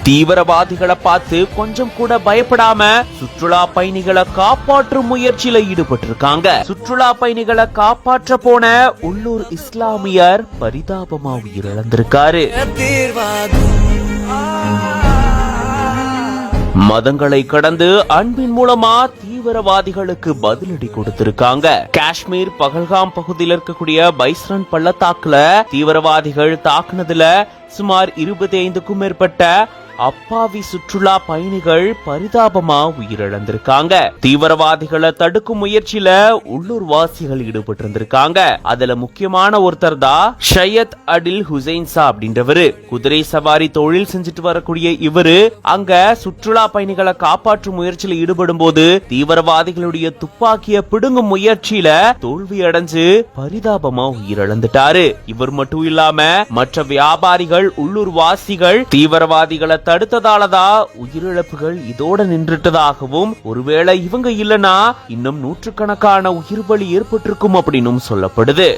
தீவிரவாதிகளை பார்த்து கொஞ்சம் கூட பயப்படாம சுற்றுலா பயணிகளை காப்பாற்றும் முயற்சியில ஈடுபட்டிருக்காங்க. சுற்றுலா பயணிகளை காப்பாற்ற போன உள்ளூர் இஸ்லாமியர் பரிதாபமா உயிரிழந்திருக்காரு. மதங்களை கடந்து அன்பின் மூலமா தீவிரவாதிகளுக்கு பதிலடி கொடுத்திருக்காங்க. காஷ்மீர் பகல்காம் பகுதியில் இருக்கக்கூடிய பைஸ்ரன் பள்ளத்தாக்குல தீவிரவாதிகள் தாக்குனதுல சுமார் 25க்கும் மேற்பட்ட அப்பாவி சுற்றுலா பயணிகள் பரிதாபமா உயிரிழந்திருக்காங்க. தீவிரவாதிகளை தடுக்கும் முயற்சியில உள்ளூர் வாசிகள் ஈடுபட்டு இருந்திருக்காங்க. அதுல முக்கியமான ஒருத்தர் தான் ஷையத் அடில் ஹுசைன்சா அப்படின்றவரு. குதிரை சவாரி தொழில் செஞ்சுட்டு வரக்கூடிய இவரு அங்க சுற்றுலா பயணிகளை காப்பாற்றும் முயற்சியில ஈடுபடும் போது தீவிரவாதிகளுடைய துப்பாக்கிய பிடுங்கும் முயற்சியில தோல்வி அடைஞ்சு பரிதாபமா உயிரிழந்துட்டாரு. இவர் மட்டும் இல்லாம மற்ற வியாபாரிகள் உள்ளூர் வாசிகள் தீவிரவாதிகளை தடுத்ததாலதான் உயிரிழப்புகள் இதோட நின்றுட்டதாகவும், ஒருவேளை இவங்க இல்லனா இன்னும் நூற்றுக்கணக்கான உயிர் பலி ஏற்பட்டிருக்கும் அப்படின்னு சொல்லப்படுது.